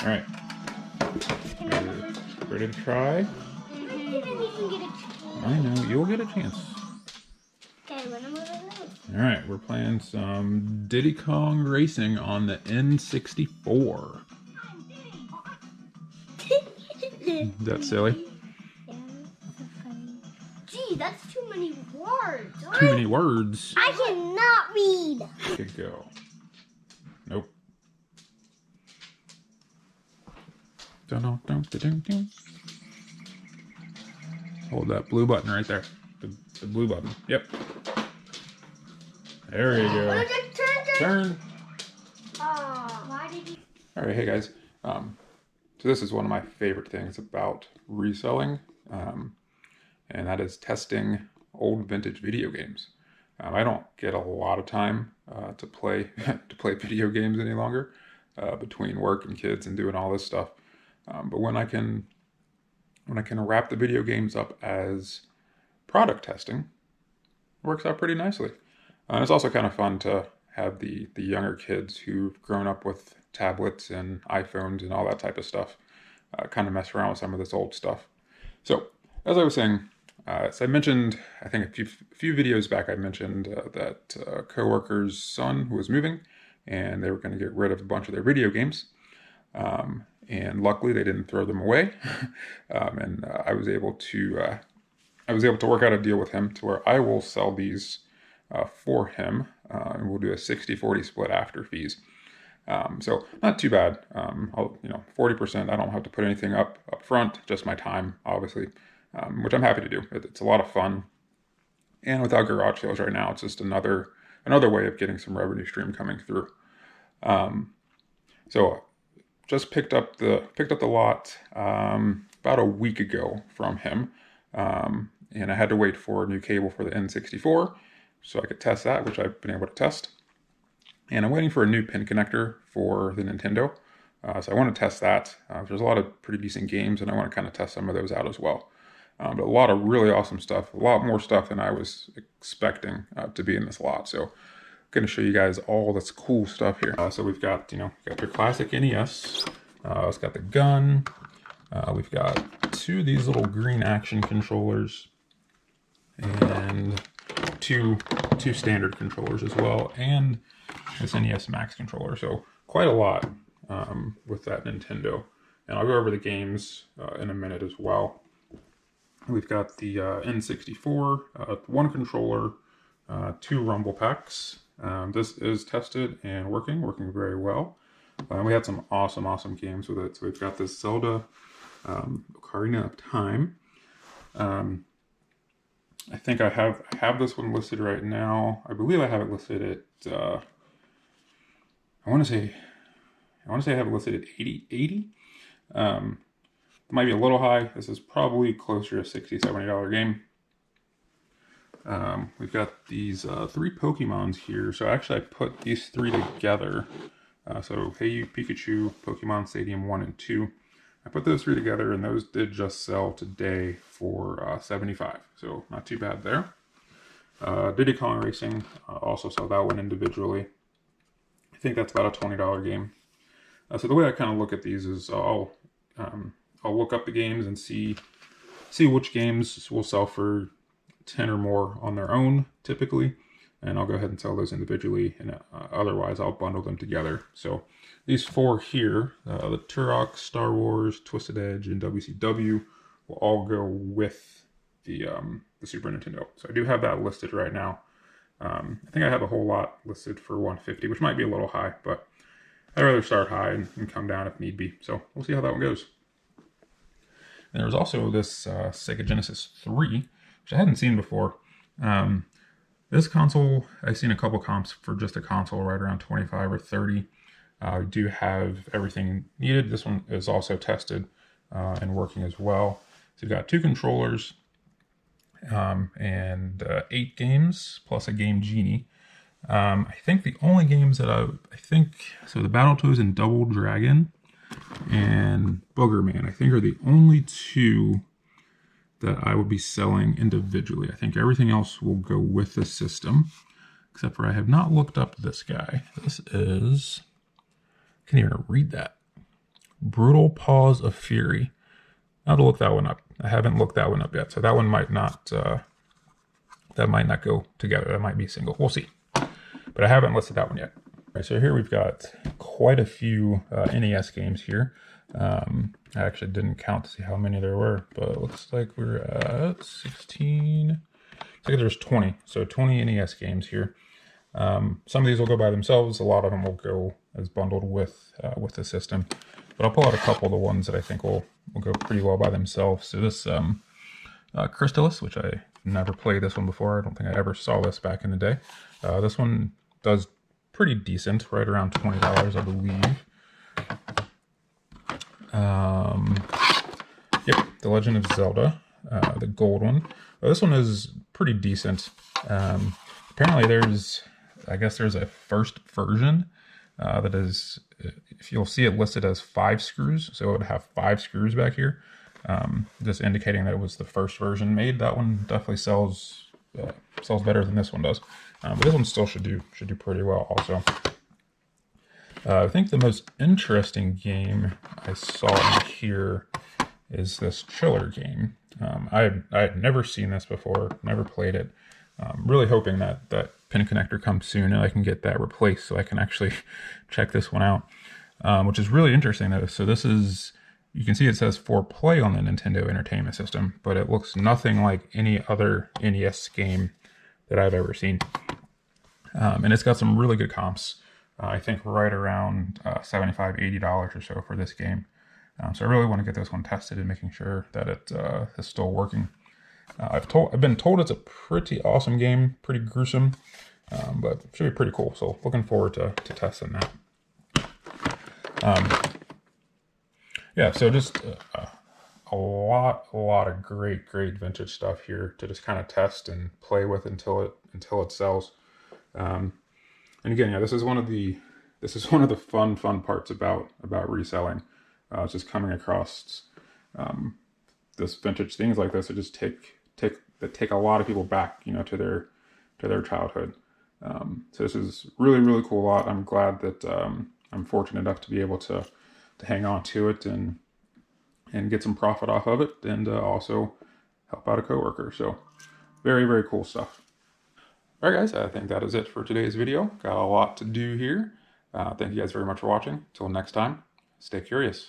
All right. Ready to try? I know, you'll get a chance. Okay, when I'm all right, we're playing some Diddy Kong Racing on the N64. Is that silly? Yeah, that's funny. Gee, that's too many words. Too many words. I cannot read. Good go. Nope. Dun-dun-dun-dun-dun. Hold that blue button right there. The blue button. Yep. There you go. Turn. Why did you... All right, hey guys. So this is one of my favorite things about reselling, and that is testing old vintage video games. I don't get a lot of time to play video games any longer between work and kids and doing all this stuff. But when I can wrap the video games up as product testing, it works out pretty nicely. It's also kind of fun to have the younger kids who've grown up with tablets and iPhones and all that type of stuff kind of mess around with some of this old stuff. So, as I was saying, so I mentioned, I think a few videos back, I mentioned that coworker's son who was moving, and they were going to get rid of a bunch of their video games. And luckily, they didn't throw them away, and I was able to work out a deal with him to where I will sell these for him, and we'll do a 60-40 split after fees. So not too bad. 40%. I don't have to put anything up front, just my time, obviously, which I'm happy to do. It's a lot of fun, and without garage sales right now, it's just another way of getting some revenue stream coming through. So just picked up the lot about a week ago from him, and I had to wait for a new cable for the N64 so I could test that, which I've been able to test. And I'm waiting for a new pin connector for the Nintendo, so I want to test that. There's a lot of pretty decent games, and I want to kind of test some of those out as well. But a lot of really awesome stuff, a lot more stuff than I was expecting to be in this lot. So I'm going to show you guys all this cool stuff here. So we've got, got your classic NES. It's got the gun. We've got two of these little green action controllers, and two standard controllers as well, and this NES Max controller. So quite a lot with that Nintendo. And I'll go over the games in a minute as well. We've got the N64, one controller, two rumble packs. This is tested and working very well. We had some awesome games with it. So we've got this Zelda Ocarina of Time. I think I have this one listed right now. I believe I have it listed at I want to say I have it listed at 80. It might be a little high. This is probably closer to $60-$70 game. We've got these three Pokemons here. So actually I put these three together. So Hey You Pikachu, Pokemon Stadium 1 and 2. I put those three together, and those did just sell today for $75. So not too bad there. Diddy Kong Racing, also sell that one individually. I think that's about a $20 game. So the way I kind of look at these is I'll look up the games and see which games will sell for 10 or more on their own typically, and I'll go ahead and sell those individually, and otherwise I'll bundle them together. So these four here, the Turok, Star Wars, Twisted Edge, and WCW, will all go with the Super Nintendo. So I do have that listed right now. I think I have a whole lot listed for $150, which might be a little high, but I'd rather start high and come down if need be. So we'll see how that one goes. And there's also this Sega Genesis 3, which I hadn't seen before. This console, I've seen a couple comps for just a console right around 25 or 30. We do have everything needed. This one is also tested and working as well. So you've got two controllers and 8 games plus a Game Genie. I think the only games that so the Battletoads and Double Dragon and Booger Man, I think, are the only two that I would be selling individually. I think everything else will go with the system, except for I have not looked up this guy. This is, I can't even read that. Brutal Paws of Fury. I'll have to look that one up. I haven't looked that one up yet, so that one might not go together. That might be single. We'll see. But I haven't listed that one yet. All right, so here we've got quite a few NES games here. I actually didn't count to see how many there were, but it looks like we're at 16. I think there's 20, so 20 NES games here. Some of these will go by themselves. A lot of them will go as bundled with the system. But I'll pull out a couple of the ones that I think will go pretty well by themselves. So this Crystallis, which I never played this one before. I don't think I ever saw this back in the day. This one does pretty decent, right around $20, I believe. Yep, The Legend of Zelda, the gold one. This one is pretty decent. Apparently I guess there's a first version that is, if you'll see it listed as 5 screws, so it would have 5 screws back here, just indicating that it was the first version made. That one definitely sells better than this one does, but this one still should do pretty well also. I think the most interesting game I saw in here is this chiller game. I had never seen this before, never played it. Really hoping that pin connector comes soon and I can get that replaced so I can actually check this one out, which is really interesting though. So this is, you can see it says for play on the Nintendo Entertainment System, but it looks nothing like any other NES game that I've ever seen. And it's got some really good comps. I think right around $75, $80 or so for this game. So I really want to get this one tested and making sure that it is still working. I've been told it's a pretty awesome game, pretty gruesome, but it should be pretty cool. So looking forward to testing that. Yeah, so just a lot of great vintage stuff here to just kind of test and play with until it sells. And again, yeah, this is one of the fun parts about reselling. It's just coming across this vintage things like this that just take a lot of people back, to their childhood. So this is really cool lot. I'm glad that I'm fortunate enough to be able to hang on to it and get some profit off of it, and also help out a coworker. So very cool stuff. All right, guys, I think that is it for today's video. Got a lot to do here. Thank you guys very much for watching. Till next time, stay curious.